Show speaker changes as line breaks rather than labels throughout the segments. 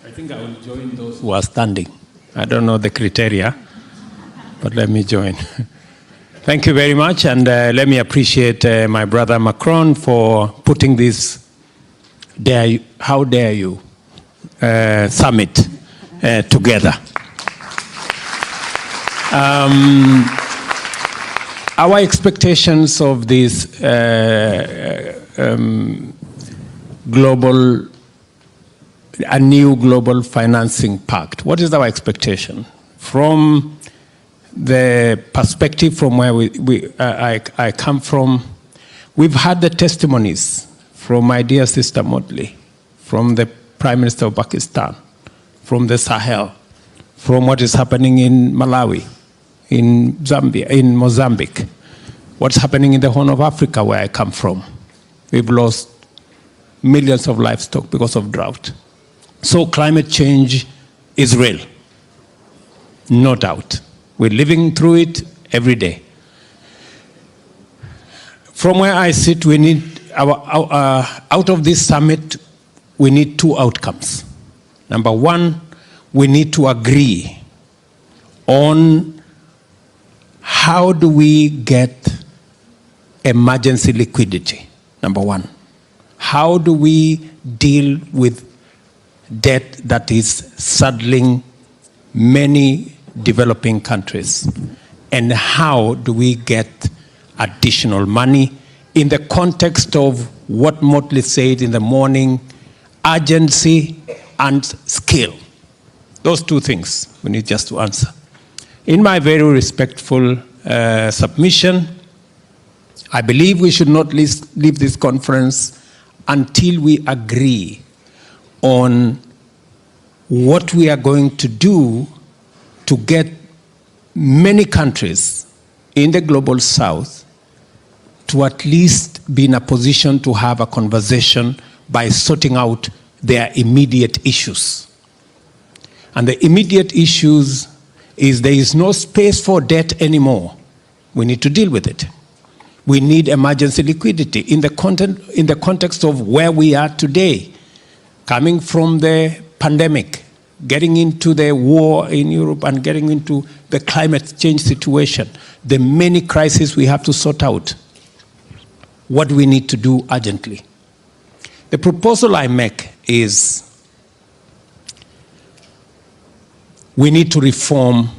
I think I will join those who are standing. I don't know the criteria, but let me join. Thank you very much, and let me appreciate my brother Macron for putting this How Dare You summit together. Our expectations of this a new global financing pact. What is our expectation? From the perspective from where I come from, we've had the testimonies from my dear sister Motley, from the Prime Minister of Pakistan, from the Sahel, from what is happening in Malawi, in Zambia, in Mozambique, what's happening in the Horn of Africa where I come from. We've lost millions of livestock because of drought. So climate change is real, no doubt. We're living through it every day. From where I sit, we need out of this summit, we need two outcomes. Number one, we need to agree on how do we get emergency liquidity, number one. How do we deal with debt that is saddling many developing countries? And how do we get additional money in the context of what Motley said in the morning, urgency and skill? Those two things we need just to answer. In my very respectful submission, I believe we should not leave this conference until we agree on what we are going to do to get many countries in the global south to at least be in a position to have a conversation by sorting out their immediate issues. And the immediate issues is there is no space for debt anymore. We need to deal with it. We need emergency liquidity in the context of where we are today, coming from the pandemic, getting into the war in Europe and getting into the climate change situation, the many crises we have to sort out. What do we need to do urgently? The proposal I make is we need to reform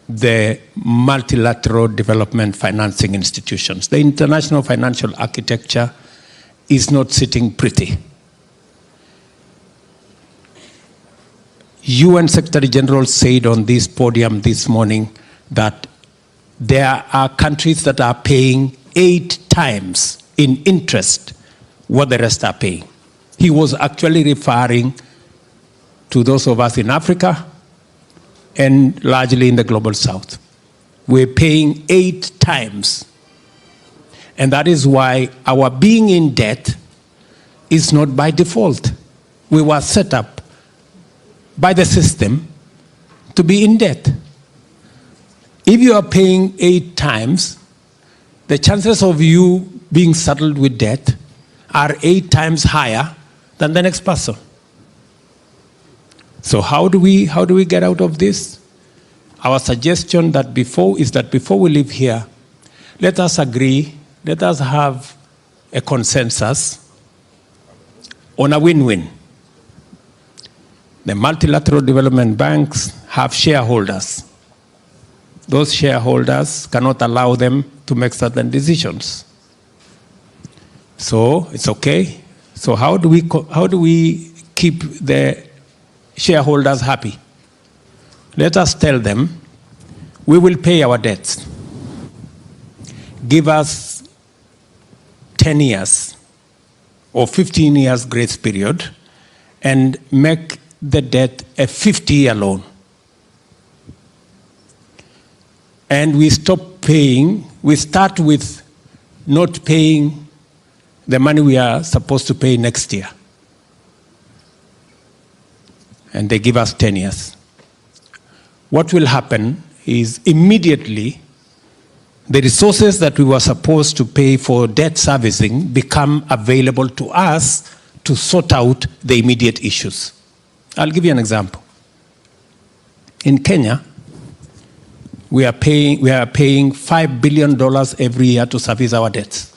the multilateral development financing institutions. The international financial architecture is not sitting pretty. UN Secretary General said on this podium this morning that there are countries that are paying 8 times in interest what the rest are paying. He was actually referring to those of us in Africa and largely in the global south. We're paying 8 times. And that is why our being in debt is not by default. We were set up by the system to be in debt. If you are paying 8 times, the chances of you being saddled with debt are 8 times higher than the next person. So how do we get out of this? Our suggestion is that before we leave here, let us agree, let us have a consensus on a win-win. The multilateral development banks have shareholders. Those shareholders cannot allow them to make certain decisions. So it's okay. So how do we keep the shareholders happy? Let us tell them, we will pay our debts. Give us 10 years or 15 years grace period and make the debt a 50-year loan. And we stop paying, we start with not paying the money we are supposed to pay next year. And they give us 10 years. What will happen is immediately the resources that we were supposed to pay for debt servicing become available to us to sort out the immediate issues. I'll give you an example. In Kenya, we are paying $5 billion every year to service our debts.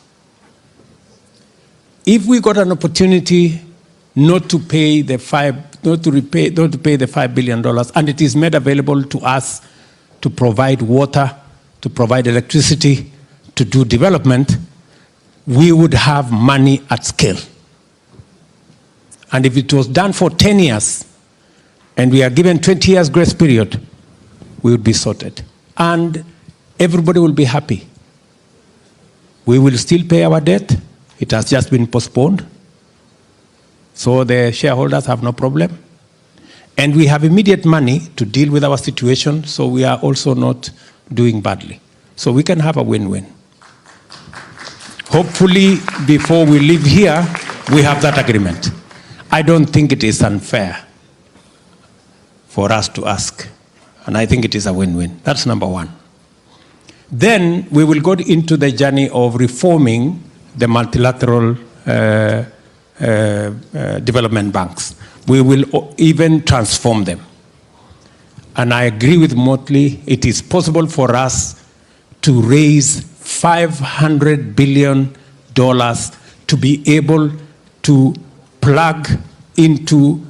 If we got an opportunity not to pay the $5 billion, and it is made available to us to provide water, to provide electricity, to do development, we would have money at scale. And if it was done for 10 years, and we are given 20 years grace period, we would be sorted. And everybody will be happy. We will still pay our debt. It has just been postponed. So the shareholders have no problem. And we have immediate money to deal with our situation, so we are also not doing badly. So we can have a win-win. Hopefully, before we leave here, we have that agreement. I don't think it is unfair for us to ask. And I think it is a win-win. That's number one. Then we will go into the journey of reforming the multilateral development banks. We will even transform them. And I agree with Motley, it is possible for us to raise $500 billion to be able to plug into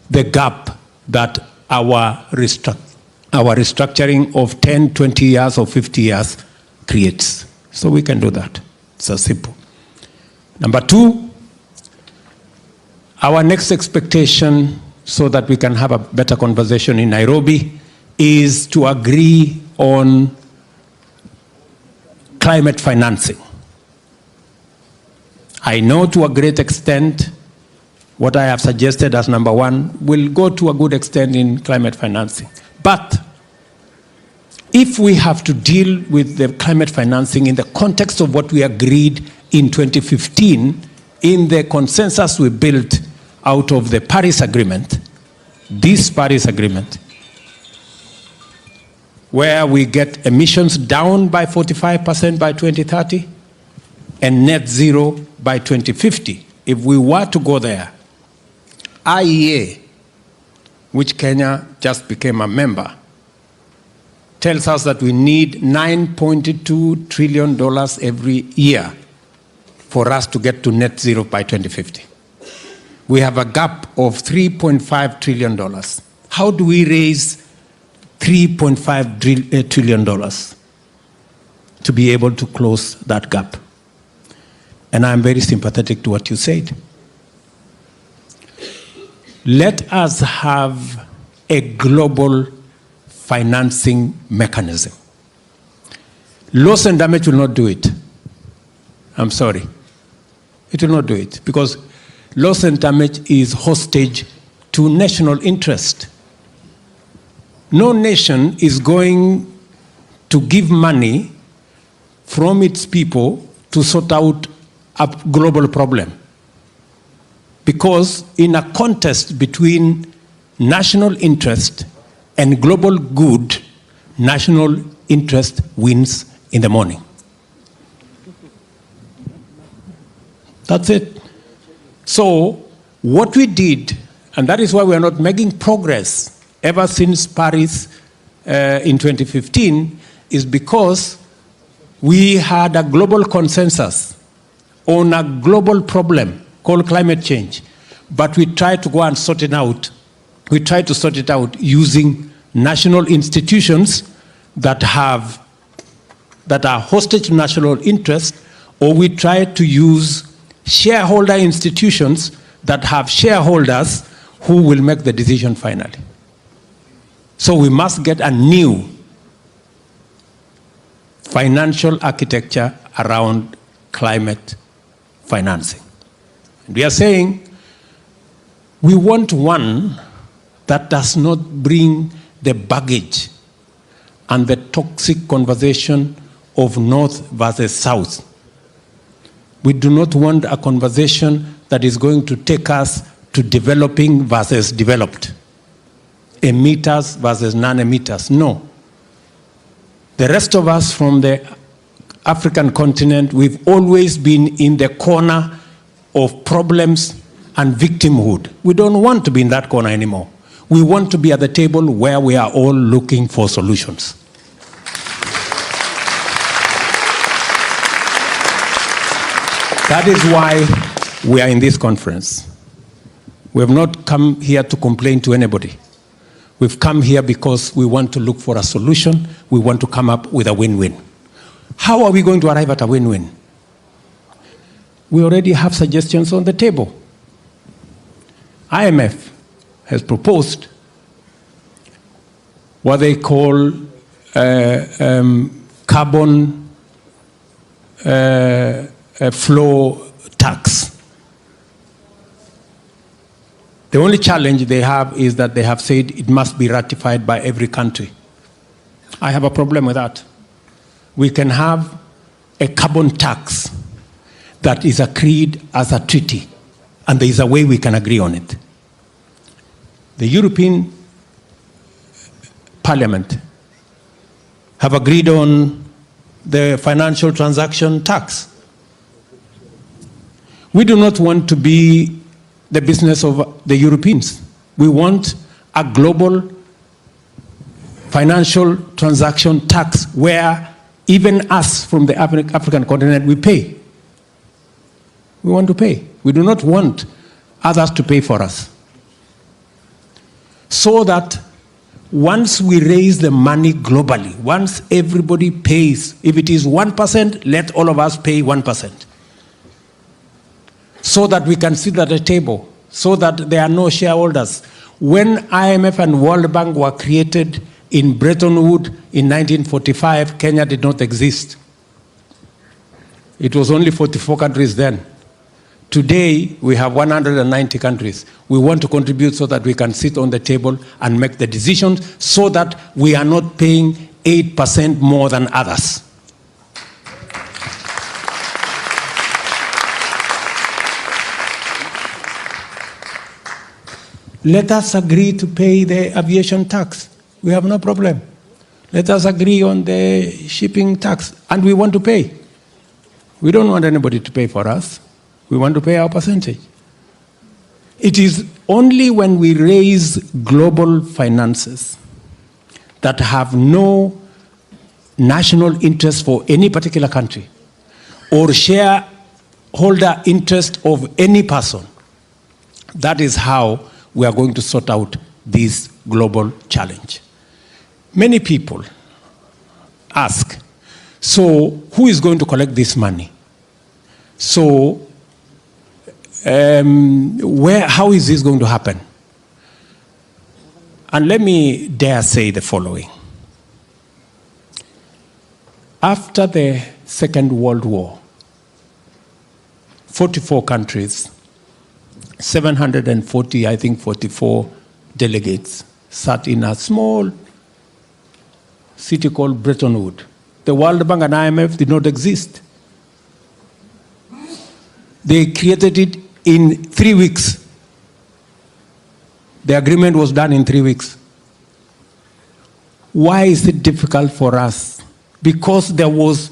the gap that our restructuring of 10, 20 years or 50 years creates. So we can do that. It's so simple. Number two, our next expectation, so that we can have a better conversation in Nairobi, is to agree on climate financing. I know to a great extent what I have suggested as number one will go to a good extent in climate financing. But if we have to deal with the climate financing in the context of what we agreed in 2015, in the consensus we built out of the Paris Agreement, this Paris Agreement, where we get emissions down by 45% by 2030 and net zero by 2050. If we were to go there, IEA, which Kenya just became a member, tells us that we need $9.2 trillion every year for us to get to net zero by 2050. We have a gap of $3.5 trillion. How do we raise $3.5 trillion to be able to close that gap? And I'm very sympathetic to what you said. Let us have a global financing mechanism. Loss and damage will not do it. I'm sorry. It will not do it, because loss and damage is hostage to national interest. No nation is going to give money from its people to sort out a global problem. Because in a contest between national interest and global good, national interest wins in the morning. That's it. So what we did, and that is why we are not making progress ever since Paris in 2015, is because we had a global consensus on a global problem called climate change, but we tried to go and sort it out. We tried to sort it out using national institutions that are hostage to national interest, or we tried to use shareholder institutions that have shareholders who will make the decision finally. So we must get a new financial architecture around climate financing. And we are saying we want one that does not bring the baggage and the toxic conversation of North versus South. We do not want a conversation that is going to take us to developing versus developed, emitters versus non-emitters. No. The rest of us from the African continent, we've always been in the corner of problems and victimhood. We don't want to be in that corner anymore. We want to be at the table where we are all looking for solutions. That is why we are in this conference. We have not come here to complain to anybody. We've come here because we want to look for a solution. We want to come up with a win-win. How are we going to arrive at a win-win? We already have suggestions on the table. IMF has proposed what they call carbon flow tax. The only challenge they have is that they have said it must be ratified by every country. I have a problem with that. We can have a carbon tax that is agreed as a treaty, and there is a way we can agree on it. The European Parliament have agreed on the financial transaction tax. We do not want to be the business of the Europeans. We want a global financial transaction tax where even us from the African continent, we pay. We want to pay. We do not want others to pay for us. So that once we raise the money globally, once everybody pays, if it is 1%, let all of us pay 1%. So that we can sit at a table, so that there are no shareholders. When IMF and World Bank were created in Bretton Woods in 1945, Kenya did not exist. It was only 44 countries then. Today, we have 190 countries. We want to contribute so that we can sit on the table and make the decisions so that we are not paying 8% more than others. Let us agree to pay the aviation tax. We have no problem. Let us agree on the shipping tax, and we want to pay. We don't want anybody to pay for us. We want to pay our percentage. It is only when we raise global finances that have no national interest for any particular country or shareholder interest of any person. That is how we are going to sort out this global challenge. Many people ask, so who is going to collect this money? So how is this going to happen? And let me dare say the following. After the Second World War, 44 countries, 740, I think 44 delegates sat in a small city called Bretton Woods. The World Bank and IMF did not exist. They created it in 3 weeks. The agreement was done in 3 weeks. Why is it difficult for us? Because there was,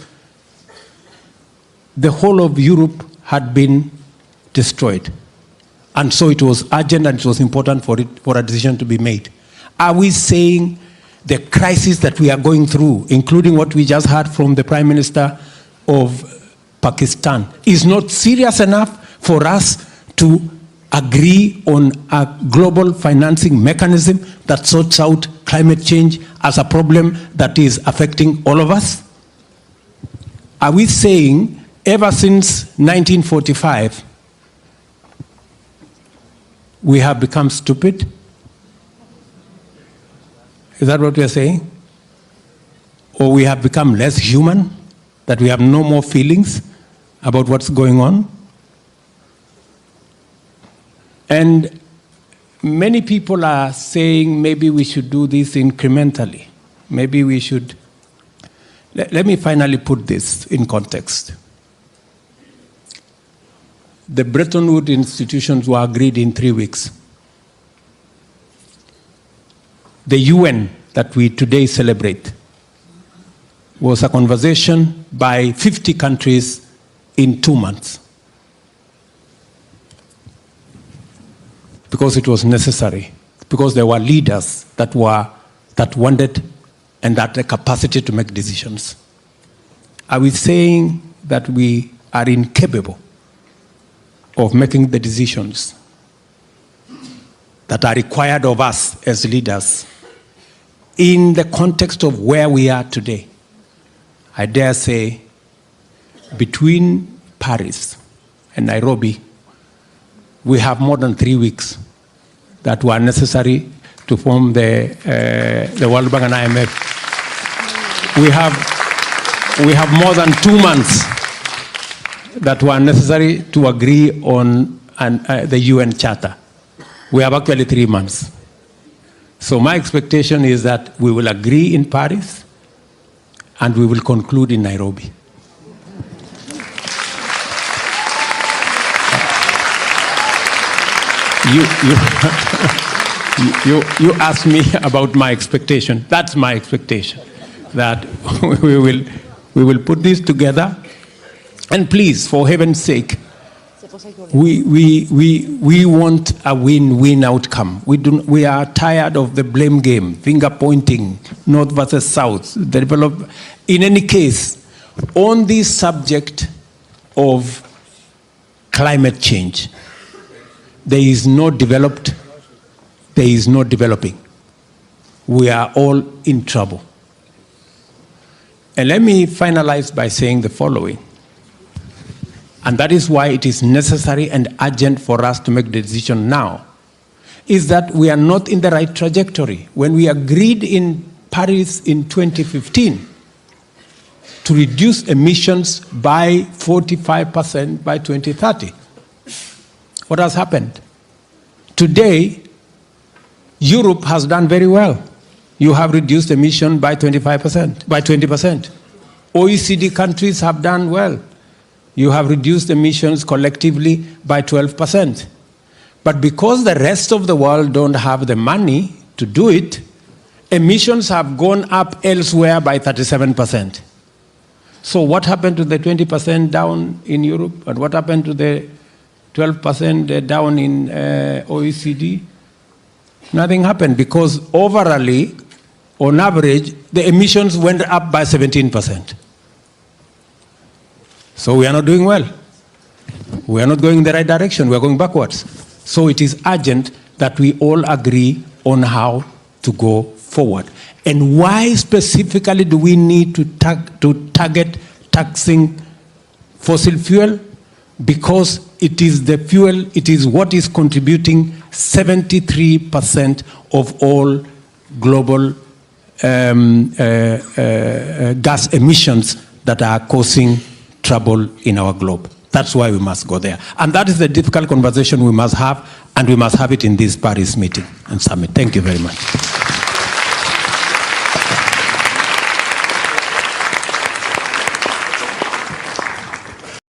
the whole of Europe had been destroyed. And so it was urgent and it was important for a decision to be made. Are we saying the crisis that we are going through, including what we just heard from the Prime Minister of Pakistan, is not serious enough for us to agree on a global financing mechanism that sorts out climate change as a problem that is affecting all of us? Are we saying ever since 1945, we have become stupid? Is that what we are saying? Or we have become less human, that we have no more feelings about what's going on? And many people are saying maybe we should do this incrementally. Maybe we should. Let me finally put this in context. The Bretton Woods institutions were agreed in 3 weeks. The UN that we today celebrate was a conversation by 50 countries in 2 months. Because it was necessary. because there were leaders that wanted and had the capacity to make decisions. Are we saying that we are incapable of making the decisions that are required of us as leaders in the context of where we are today? I dare say between Paris and Nairobi, we have more than 3 weeks that were necessary to form the World Bank and IMF. We have more than 2 months that were necessary to agree on the UN Charter. We have actually 3 months. So my expectation is that we will agree in Paris and we will conclude in Nairobi. You asked me about my expectation. That's my expectation, that we will put this together. And please, for heaven's sake, we want a win-win outcome. We are tired of the blame game, finger pointing, North versus South. In any case, on this subject of climate change, there is no developed, there is no developing. We are all in trouble. And let me finalize by saying the following. And that is why it is necessary and urgent for us to make the decision now, is that we are not in the right trajectory. When we agreed in Paris in 2015 to reduce emissions by 45% by 2030, what has happened? Today, Europe has done very well. You have reduced emission by 25%, by 20%. OECD countries have done well. You have reduced emissions collectively by 12%. But because the rest of the world don't have the money to do it, emissions have gone up elsewhere by 37%. So what happened to the 20% down in Europe? And what happened to the 12% down in OECD? Nothing happened, because overall, on average, the emissions went up by 17%. So we are not doing well. We are not going in the right direction. We are going backwards. So it is urgent that we all agree on how to go forward. And why specifically do we need to target taxing fossil fuel? Because it is the fuel, it is what is contributing 73% of all global gas emissions that are causing trouble in our globe. That's why we must go there. And that is the difficult conversation we must have, and we must have it in this Paris meeting and summit. Thank you very much.